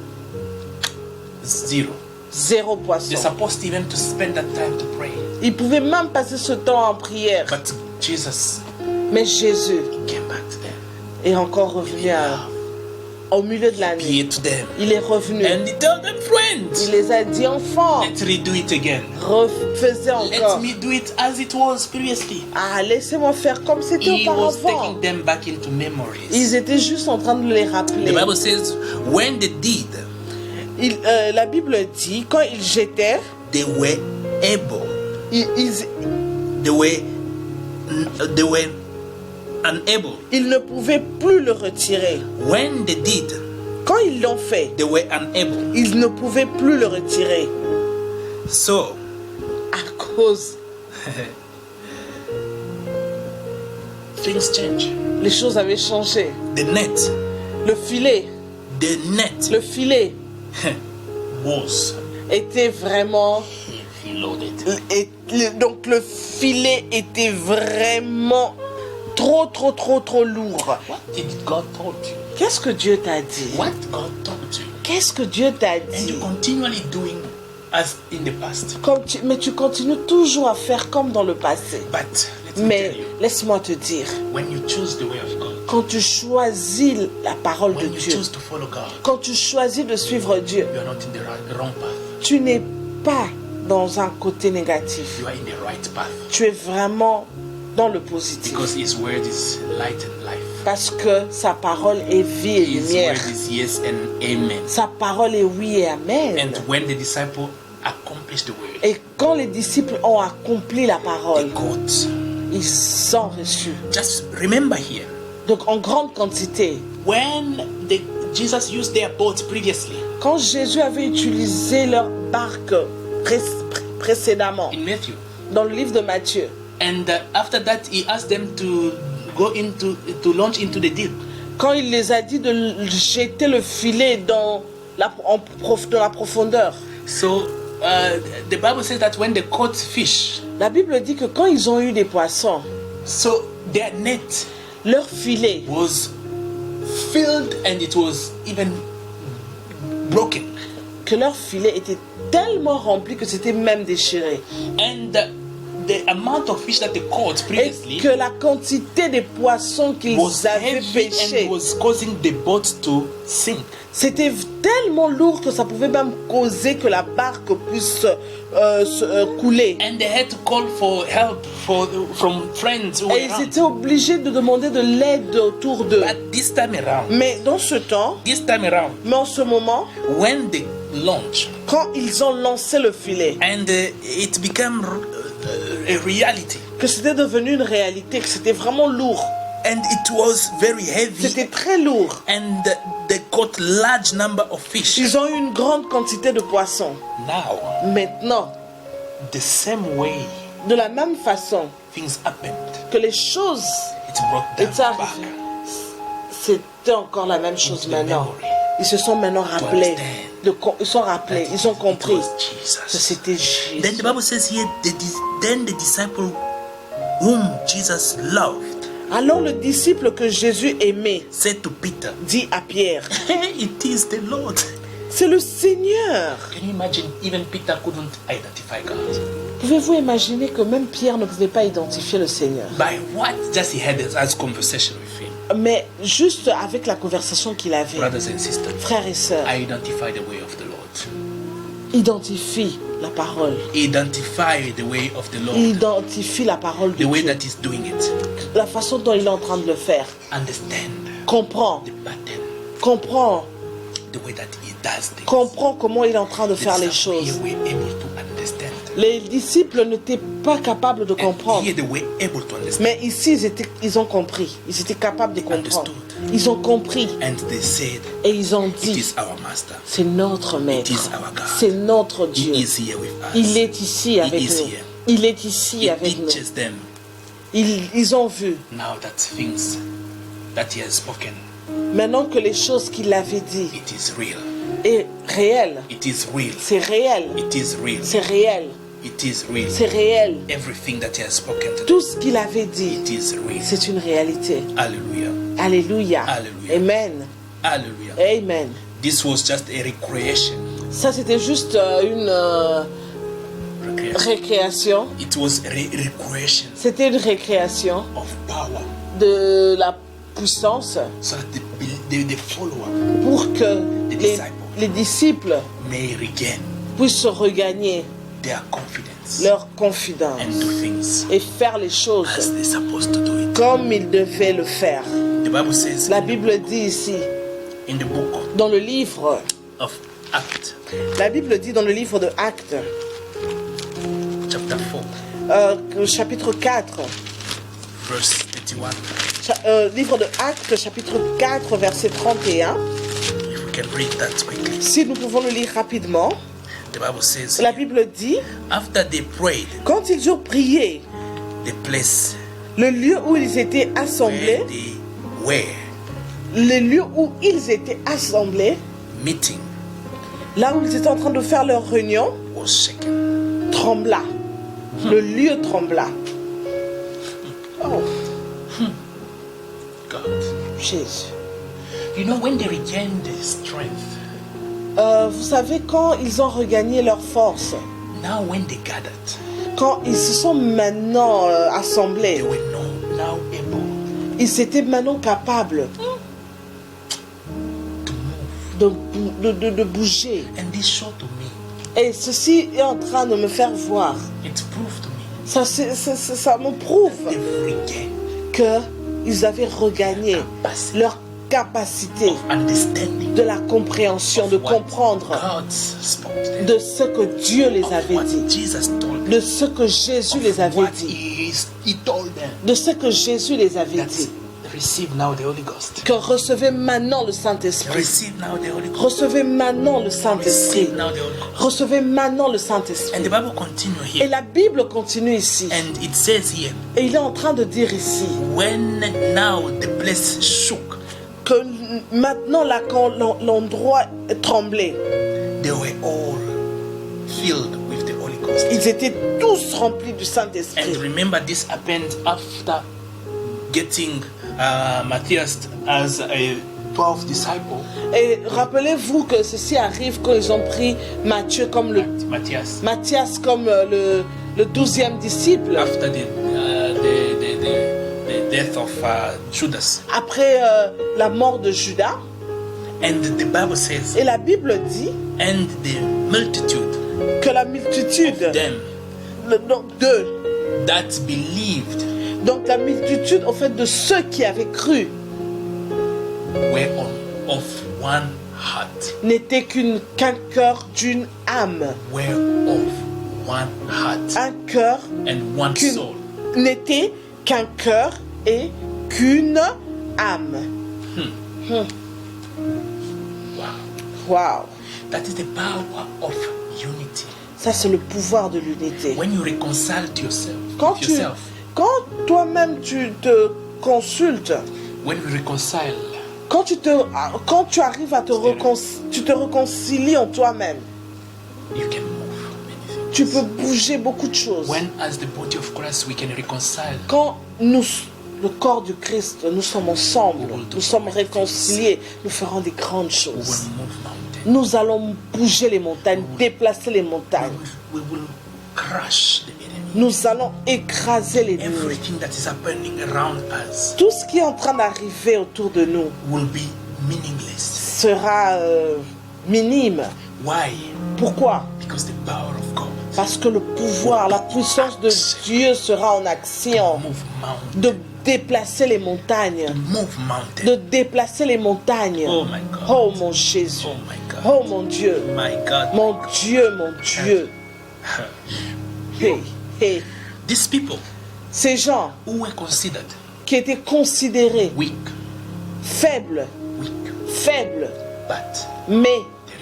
Zero. 0 They're poisson. supposed even to spend that time to pray. Ils pouvaient même passer ce temps en prière. But Jesus Mais Jésus came back to them. est encore revenu au milieu de la nuit. Appeared to them. Il est revenu. And he told them, Il friends, les a dit, enfants, let's redo it again. refaisez Let encore. me do it as it was previously. Ah, laissez-moi faire comme c'était He was auparavant. taking them back into memories. Ils étaient juste en train de les rappeler. The Bible says, when they did, La Bible dit, quand ils jetaient, they were able. ils They were unable. ils ne pouvaient plus le retirer. When they did, Quand ils l'ont fait, they were unable. ils ne pouvaient plus le retirer. So, À cause, things change. les choses avaient changé. The net Le filet was était vraiment... heavy loaded. Donc le filet était vraiment trop lourd. What did God told you? Qu'est-ce que Dieu t'a dit? What God told you? Qu'est-ce que Dieu t'a And dit? you continually doing as in the past. Mais tu continues toujours à faire comme dans le passé. But let me Mais tell you, laisse-moi te dire, when you choose the way of God, quand tu choisis la parole de when you Dieu, choose to follow God, quand tu choisis de suivre Dieu, you are not in the wrong path. tu n'es pas dans un côté négatif. You are in the right path. Tu es vraiment dans le positif. Because His word is light and life. Parce que sa parole est vie et His lumière. word is yes and amen. Sa parole est oui et amen. And when the disciple accomplished the word, Et quand les disciples ont accompli la they parole, got. ils ont reçu. Just remember here, Donc en grande quantité. when Jesus used their boat previously Quand Jésus avait utilisé leur barque précédemment, in Matthew, dans le livre de Matthieu, and after that He asked them to go to launch into the deep. quand il les a dit de jeter le filet dans la profondeur, So the Bible says that when they caught fish, la Bible dit que quand ils ont eu des poissons, so their net leur filet was filled and it was even broken. que leur filet était tellement rempli que c'était même déchiré. And the amount of fish that they caught Et previously que la quantité de poissons qu'ils was avaient heavy pêchés, and was causing the boat to sink. c'était tellement lourd que ça pouvait même causer que la barque puisse couler. And they had to call for help from friends who were Et ils around. étaient obligés de demander de l'aide autour d'eux. But this time around, Mais dans ce temps, mais en ce moment, when they launched quand ils ont lancé le filet, and it became a reality, que c'était devenu une réalité, que c'était vraiment lourd, and it was very heavy, c'était très lourd. and they caught large number of fish. Ils ont eu une grande quantité de poissons. Now, Maintenant, the same way de la même façon things happened, que les choses it brought them étaient back. arrivées, c'était encore la même chose Into the maintenant. memory. Ils se sont maintenant rappelés. understand. Ils sont rappelés, That ils ont it compris was que Jesus. c'était Then the Jésus. Bible says here, then the disciple whom Jesus loved Alors le disciple que Jésus aimait said to Peter, dit à Pierre, "Hey, it is the Lord." c'est le Seigneur. Can you imagine? Even Peter couldn't identify God. Pouvez-vous imaginer que même Pierre ne pouvait pas identifier le Seigneur? By what just he had as conversation with him. Mais juste avec la conversation qu'il avait, Brothers and sisters, frères et sœurs, identify the way of the Lord. identifie la parole. Identify the way of the Lord. Identifie la parole de The way Dieu. that he's doing it. La façon dont il est en train de le faire. Understand Comprends. the pattern. Comprends. The way that he does things. Comprends comment il est en train de The faire les disciples choses. here were able to understand. Les disciples n'étaient pas capables de And comprendre. here they were able to understand. Mais ici, ils ont compris. Ils étaient capables de comprendre. Ils ont compris. And they said, Et ils ont "It dit, is our master. c'est notre maître. It is our God. C'est notre He Dieu. is here with us." Il est ici avec is nous. here. Il est ici He avec nous. teaches them Ils ont vu now that things that he has spoken Maintenant que les choses qu'il avait dit it is real. est réel. It is real. C'est réel. It is real. C'est réel. It is real. C'est réel. Everything that he has spoken today, Tout ce qu'il avait dit, it is real. c'est une réalité. Hallelujah. Alléluia. Alléluia. Amen. Hallelujah. Amen. This was just a recreation. Ça, c'était juste une récréation. It was a recreation C'était une récréation of power de la puissance so that the follower pour que les disciples may regain puissent regagner their confidence leur confidence and do things et faire les choses as they're supposed to do it. comme ils devaient le faire. The Bible says La Bible dit ici, in the book dans le livre, of Acts, la Bible dit dans le livre de Actes, chapter 4, chapitre 4, verse 31. livre de Actes, chapitre 4, verset 31. If we can read that quickly. Si nous pouvons le lire rapidement, The Bible says, la Bible dit, after they prayed, quand ils eurent prié, the place le lieu où ils étaient where assemblés, they were le lieu où ils étaient assemblés, meeting là où ils étaient en train de faire leur réunion, was shaken. trembla. Le lieu trembla. Oh, God. Jésus. You know, when they regained their strength, Vous savez, quand ils ont regagné leur force, now when they gathered, quand ils se sont maintenant they assemblés, were now able ils étaient maintenant capables to move. de bouger. And this showed to me, Et ceci est en train de me faire voir. it proved to me, Ça me prouve they've regained qu'ils avaient regagné leur capacité understanding de la compréhension, de of what comprendre God spoke to them, de ce que Dieu les of avait what dit, Jesus told them, de ce que Jésus of les avait what dit, he told them. de ce que Jésus les avait That dit. receive now the Holy Ghost. Que recevez maintenant le Saint-Esprit. Receive now the Holy Ghost. Recevez maintenant le Saint-Esprit. Receive now the Holy Ghost. Recevez maintenant le And Saint-Esprit. the Bible continue Et here. la Bible continue ici. And it says here, Et il est en train de dire ici when now the place shook, que maintenant là, quand l'endroit tremblait, they were all filled with the Holy Ghost. ils étaient tous remplis du And Saint-Esprit. remember, this happened after getting Matthias as a 12 disciple. Et rappelez-vous que ceci arrive quand ils ont pris Matthieu comme Matthias comme le 12e disciple. After the death of Judas. Après la mort de Judas. And the Bible says, Et la Bible dit and the multitude que la multitude of them d'eux, that believed donc la multitude au fait de ceux qui avaient cru, were of one heart. n'était qu'un cœur d'une âme. Were of one heart Un cœur and one soul. n'était qu'un cœur et qu'une âme. Wow. Wow. That is the power of unity. Ça, c'est le pouvoir de l'unité. When you reconcile to yourself, Quand, with yourself, quand toi-même tu te consultes, when you reconcile, quand tu arrives à tu te réconcilies en toi-même, you can move many things. tu peux bouger beaucoup de choses. When, as the body of Christ, we can reconcile, Quand nous, le corps du Christ, nous sommes ensemble, nous sommes réconciliés, nous ferons des grandes we choses. will move mountains. Nous allons bouger les montagnes, déplacer les montagnes. We will crush the enemy. Nous allons écraser les ennemis. Everything that is happening around us Tout ce qui est en train d'arriver autour de nous will be meaningless. sera minime. Why? Pourquoi? Because the power of God Parce que le pouvoir, la puissance de Dieu sera en action move mountains. de déplacer les montagnes. Move mountains. De déplacer les montagnes. Oh my God. Oh mon Jésus. Oh my God. Oh mon Dieu. My God. Mon Dieu, mon Dieu. Hey, hey. These people Ces gens who were considered qui étaient considérés weak, faibles, but mais they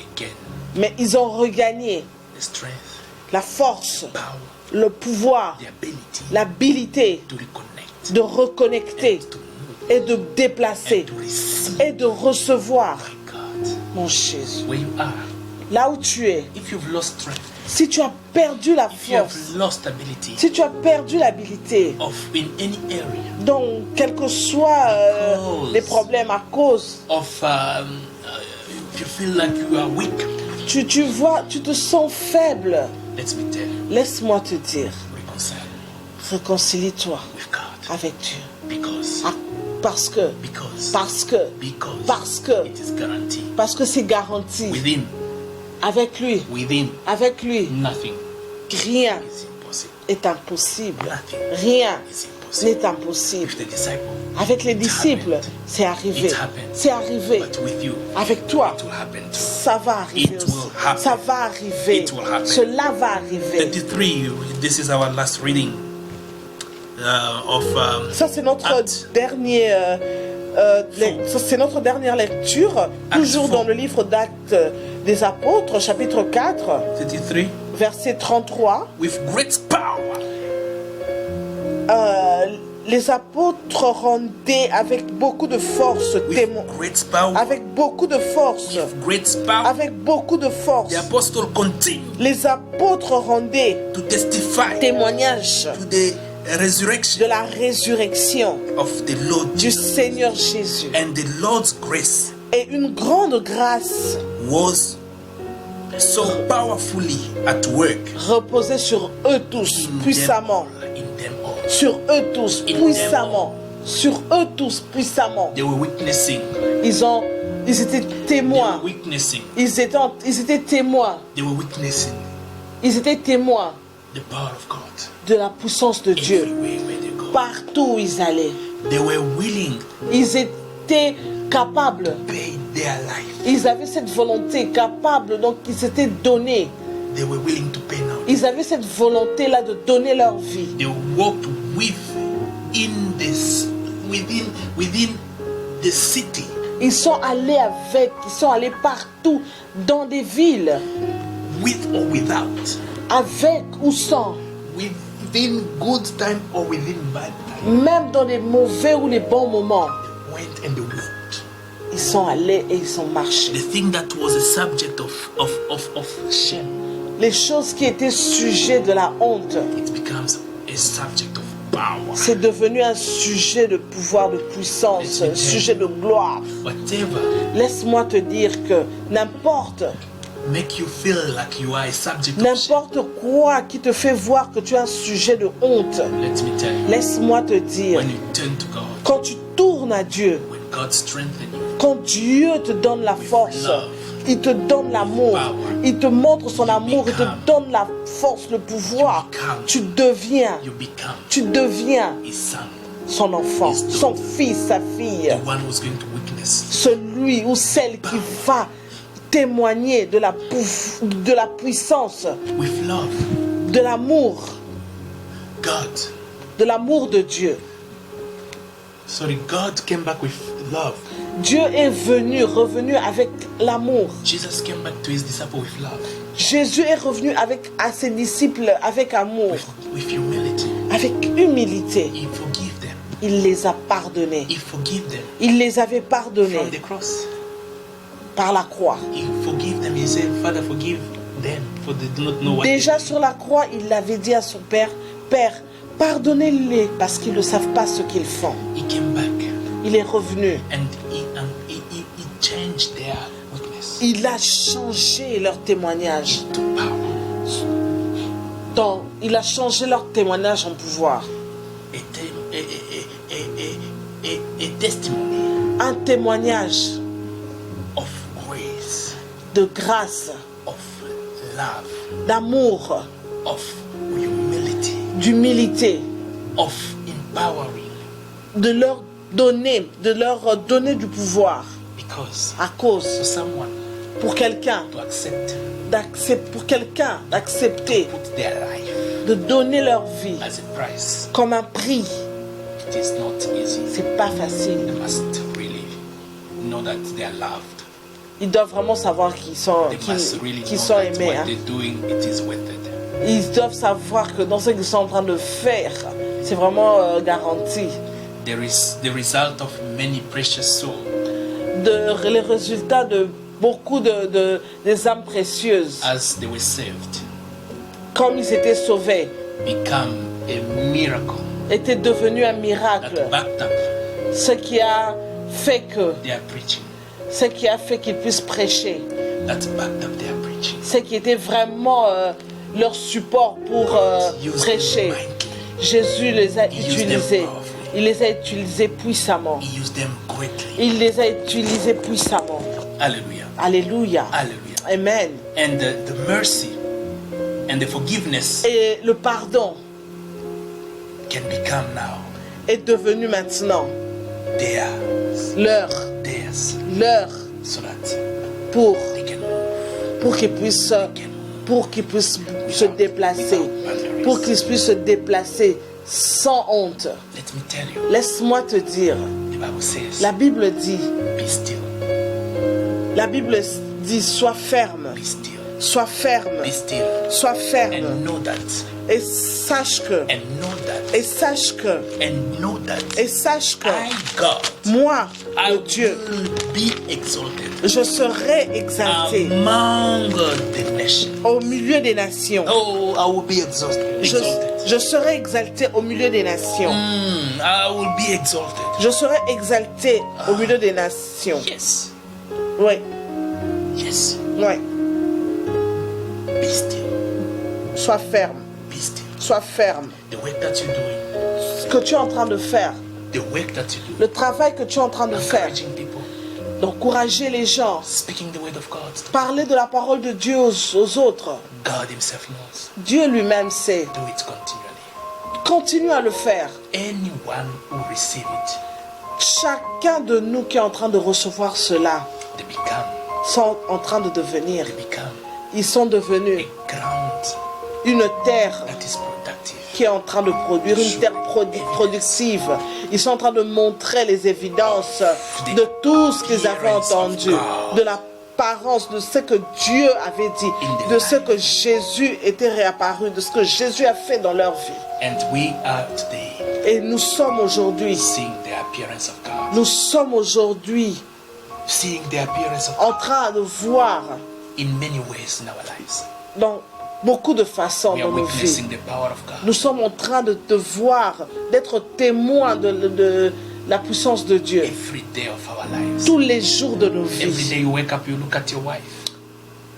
regain ils ont regagné the strength, la force, power, le pouvoir, the ability l'habilité to reconnect de reconnecter and to move et de déplacer and to receive. et de recevoir. My God, Mon Jésus, where you are, là où tu es, if you've lost strength, si tu as perdu la if you have force, lost ability si tu as perdu l'habilité of in any area dans quels que soient Because les problèmes à cause, of if you feel like you are weak, tu vois, tu te sens faible, let me tell you, laisse-moi te dire, reconcile réconcilie-toi with God avec Dieu. because Ah, parce que parce que c'est garanti. with Him, Avec lui, nothing rien is impossible. est impossible. Nothing Rien is impossible. n'est impossible. With the disciple, Avec les it disciples, happened. c'est arrivé. It happened. C'est arrivé. But with you, Avec toi, it will happen too. ça va arriver It aussi. will happen. Ça va arriver. It will happen. Cela va arriver. 33, this is our last reading of Ça, c'est notre Acts. dernier. Ça, c'est notre dernière lecture, toujours dans le livre d'Actes des Apôtres, chapitre 4, 33. verset 33. With great power, Les apôtres rendaient avec beaucoup de force témoin. great power, Avec beaucoup de force. great power, Avec beaucoup de force. the apostle continued Les apôtres rendaient to testify témoignage to the resurrection de la résurrection of the Lord du Jesus. Seigneur Jésus. And the Lord's grace Et une grande grâce was so powerfully at work reposait sur eux tous puissamment. in them all. Sur eux tous puissamment. Sur eux tous puissamment. They were witnessing. Ils étaient They témoins. were witnessing. Ils étaient témoins. They were witnessing Ils étaient témoins the power of God. de la puissance de Dieu. Everywhere where they go. Partout où ils allaient. They were willing Ils étaient capables. to pay their life. Ils avaient cette volonté capable, donc ils s'étaient donnés. They were willing to pay now. Ils avaient cette volonté-là de donner leur vie. They walked within the city. Ils sont allés ils sont allés partout dans des villes, With or without. avec ou sans, Within good time or within bad time. même dans les mauvais ou les bons moments. They went and they walked. Ils sont allés et ils ont marché. The thing that was a subject of shame, Les choses qui étaient sujet de la honte, it becomes a subject of power. c'est devenu un sujet de pouvoir, de puissance, un sujet de gloire. Whatever Laisse-moi te dire que n'importe make you feel like you are a subject of shame, N'importe quoi qui te fait voir que tu es un sujet de honte, let me tell you, laisse-moi te dire, when you turn to God, quand tu tournes à Dieu, when God strengthens you, quand Dieu te donne la force, il te donne l'amour, il te montre son amour, il te donne la force, le pouvoir, tu deviens you become his son, son enfant, son fils, sa fille, the one who's going to witness celui ou celle qui va témoigner de la puissance, with love. de l'amour, God de Dieu. God came back with love. Dieu est revenu avec l'amour. Jesus came back to his disciples with love, Jésus est revenu à ses disciples avec amour, with humility. avec humilité. He forgave them. Il les a pardonnés. He forgave them Il les avait pardonnés from the cross. par la croix. He forgave them. He said, Father, forgive them, for they do not know what Déjà they do. sur la croix, il avait dit à son Père, Père, pardonnez-les parce qu'ils ne savent pas ce qu'ils font. He came back Il est revenu. and he changed their weakness Il a changé leur témoignage. to power. Il a changé leur témoignage en pouvoir. A testimony Un témoignage of grace, de grâce, of love, d'amour, of humility, d'humilité, of empowering, de leur donner du pouvoir because à cause for someone pour quelqu'un to accept, d'accepter put their life de donner leur vie as a price, comme un prix. it is not easy. C'est pas facile. They must really know that they are loved. Ils doivent vraiment savoir qu'ils sont They must really know sont that aimés. what Hein. they're doing, it is worth it. Ils doivent savoir que dans ce qu'ils sont en train de faire, c'est vraiment garanti. there is the result of many precious souls. Les résultats de beaucoup des âmes précieuses, as they were saved, comme ils étaient sauvés, become a miracle, était devenu un miracle. that backed up Ce qui a fait que, their preaching, ce qui a fait qu'ils puissent prêcher, that backed up their preaching. ce qui était vraiment leur support pour prêcher. Jésus les a utilisés. Il les a utilisés puissamment. He used them greatly. Il les a utilisés puissamment. Hallelujah. Alléluia. Hallelujah. Amen. And the mercy and the forgiveness Et le pardon can become now est devenu maintenant theirs, leur so that pour they can move. Pour qu'ils puissent se déplacer, pour qu'ils puissent se déplacer sans honte. Let me tell you, Laisse-moi te dire, the Bible says, la Bible dit, be still, sois ferme, be still, sois ferme, be still, sois ferme, and know that, et sache que, and know that, et sache que, and know that, et sache que, I, God, moi, I le Dieu, will be exalted je serai exalté among the nations. au milieu des nations. Oh, I will be exalted. Je serai exalté au milieu des nations. I will be exalted. Je serai exalté au milieu des nations. Yes. Oui, Yes. oui. Be still. Sois ferme. Be still. Sois ferme. The work that you're doing. Ce que tu es en train de faire, The work that you do. le travail que tu es en train de faire, Encouraging people. d'encourager les gens, Speaking the word of God. parler de la parole de Dieu aux autres. God himself knows. Dieu lui-même sait. Do it continually. Continue à le faire. Anyone who receive it, Chacun de nous qui est en train de recevoir cela they become, sont en train de devenir. they become Ils sont devenus a ground une terre that is productive. qui est en train de produire, une terre productive. Ils sont en train de montrer les évidences de tout ce qu'ils avaient entendu, de l'apparence de ce que Dieu avait dit, de ce que Jésus était réapparu, de ce que Jésus a fait dans leur vie. And we are today Et nous sommes aujourd'hui, seeing the appearance of God. nous sommes aujourd'hui Seeing the appearance of en train de voir in many ways in our lives. dans beaucoup de façons We are dans nos vies. witnessing the power of God. Nous sommes en train de voir, d'être témoins de la puissance de Dieu. Every day of our lives. Tous les jours de nos Every vies. day you wake up, you look at your wife.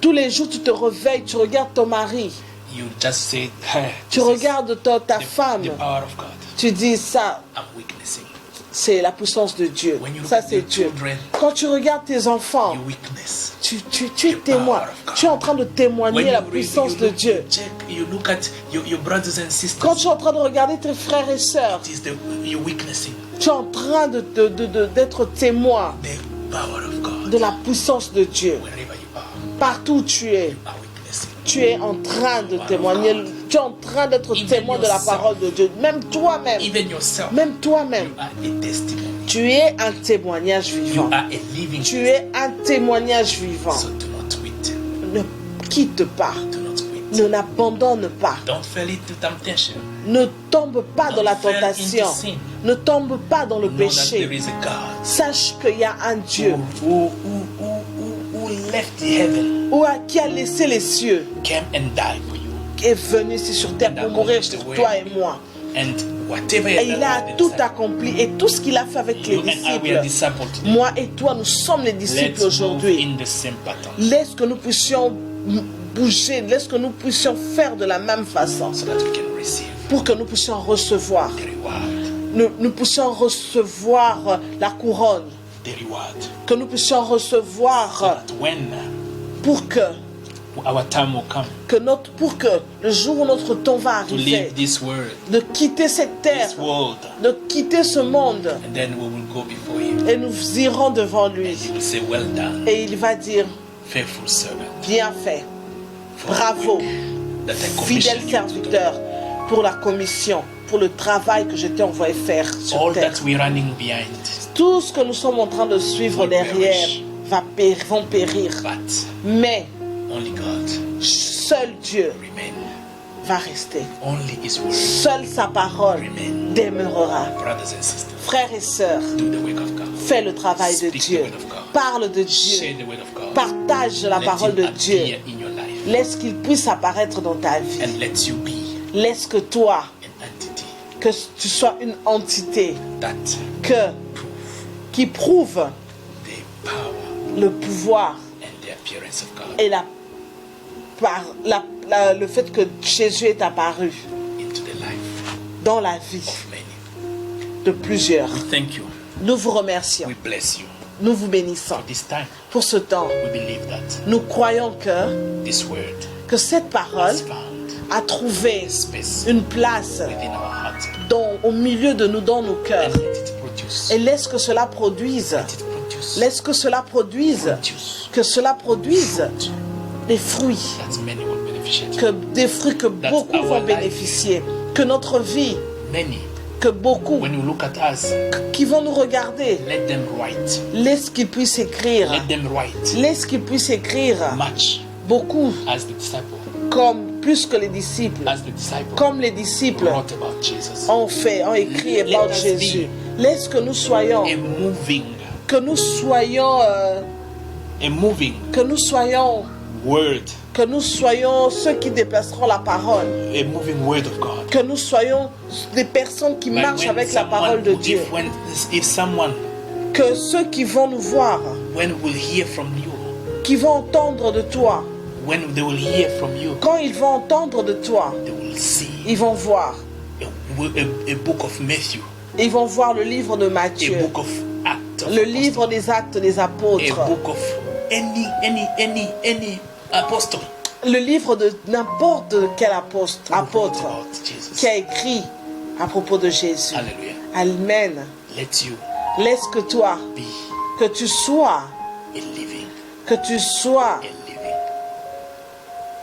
Tous les jours, tu te réveilles, tu regardes ton mari, You just say, hey, tu this is regardes ta femme, the power of God. tu dis ça, I'm witnessing. c'est la puissance de Dieu. When you look Ça, at c'est your Dieu. children, Quand tu regardes tes enfants, you witness. tu es témoin. Tu es en train de témoigner la puissance de Dieu. You look at your brothers and sisters. Quand tu es en train de regarder tes frères et sœurs, You're witnessing tu es en train d'être témoin the power of God. de la puissance de Dieu. Wherever you are, Partout où tu es, you are witnessing. tu es en train de témoigner, tu es en train d'être témoin de la parole de Dieu. Même toi-même, Even yourself, même toi-même, you are a testimony. tu es un témoignage You vivant. are a living Tu es un témoignage vivant. So do not quit. Ne quitte pas, Do not quit. ne n'abandonne pas, Don't fall into temptation. ne tombe pas dans la Don't fall tentation, into sin. ne tombe pas dans le Know that there péché. is a God Sache qu'il y a un Dieu who left the heaven, qui a laissé les cieux, came and died for you. qui est venu ici sur terre pour mourir pour toi et moi. And whatever Et il a done, tout accompli. Et tout ce qu'il a fait avec les you and I we are disciples, disciples today. moi et toi, nous sommes les disciples Let's move aujourd'hui. in the same pattern Laisse que nous puissions bouger, laisse que nous puissions faire de la même façon so that we can receive pour que nous puissions recevoir. the reward. Nous puissions recevoir la couronne, The reward. que nous puissions recevoir So that when pour que our time will come pour que le jour où notre temps va to arriver, leave this world, de quitter cette terre, this world, de quitter ce monde, and then we will go before Him. et nous irons devant lui. He will say, "Well done, Et il va dire, faithful servant. bien fait, for the bravo, work that I fidèle commissioned you to do." serviteur, pour la commission, pour le travail que je t'ai envoyé faire sur All terre. that we're running behind, Tout ce que nous sommes en train de suivre will derrière perish. vont périr. but Mais only God seul Dieu remain. va rester. Only His word. Seule sa parole Amen. demeurera. Brothers and sisters, Frères et sœurs, do the work of God. fais le travail de Speak the Dieu. word of God. Parle de Share Dieu. the word of God. Partage la Let parole de Him Dieu. appear in your life. Laisse qu'il puisse apparaître dans ta vie. And let you be Laisse que toi, an entity que tu sois une entité that que, prove qui prouve the power le pouvoir and the appearance of God et le fait que Jésus est apparu into the life dans la vie of many. de plusieurs. Thank you. Nous vous remercions. We bless you. Nous vous bénissons. For this time, Pour ce temps, we believe that nous croyons this word cette parole has found a trouvé space une place within our hearts. au milieu de nous, dans nos cœurs. And let it produce. Et laisse que cela produise. Let it produce. Laisse que cela produise. Produce Que cela produise des fruits. that many will benefit. Que des fruits que beaucoup our vont life. bénéficier. Que notre vie, Many, que beaucoup when you look at us, qui vont nous regarder, let them write. laisse qu'ils puissent écrire. Let them write Laisse qu'ils puissent écrire much beaucoup, as the disciple. plus que les disciples. As the disciple Comme les disciples wrote about Jesus. ont écrit Let about us Jésus. Laisse que nous soyons, A moving que nous soyons, word. que nous soyons ceux qui déplaceront la parole. A moving word of God. Que nous soyons des personnes qui But marchent when avec la parole de Dieu. If someone, Que ceux qui vont nous voir, when will hear from you, qui vont entendre de toi, when they will hear from you, quand ils vont entendre de toi, they will see ils vont voir. a book of Matthew, Ils vont voir le livre de a Matthieu, book of Acts, of le livre des actes des a apôtres, book of any apostle le livre de n'importe quel apôtre about Jesus. qui a écrit à propos de Jésus. Hallelujah. Amen. Let you Laisse que toi, be que tu sois, a living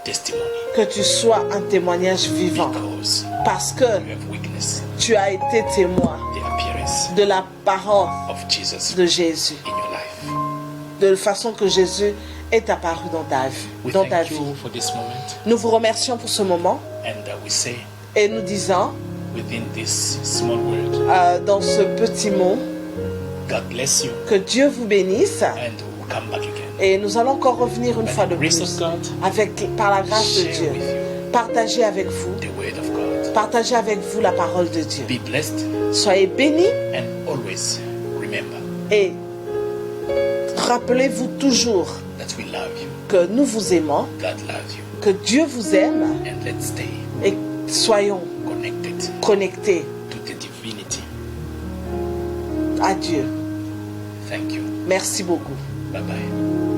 testimony, que tu sois un témoignage vivant. because Parce que you have witnessed tu as été témoin the appearance de la parole of Jesus de Jésus, in your life. de la façon que Jésus est apparu dans ta vie. We Dans ta thank vie. you for this moment, Nous vous remercions pour ce moment and we say et nous disons within this small word, dans ce petit mot God bless you, que Dieu vous bénisse and we'll come back again. et nous allons encore revenir une By fois the de grace plus of God, par la grâce de share Dieu. with you Partagez avec vous, the word of God. partagez avec vous la parole de Dieu. Be blessed, Soyez bénis and always remember et rappelez-vous toujours that we love you, que nous vous aimons, God loves you, que Dieu vous aime and let's stay et soyons connected connectés to the divinity. à Dieu. Thank you. Merci beaucoup. Bye bye.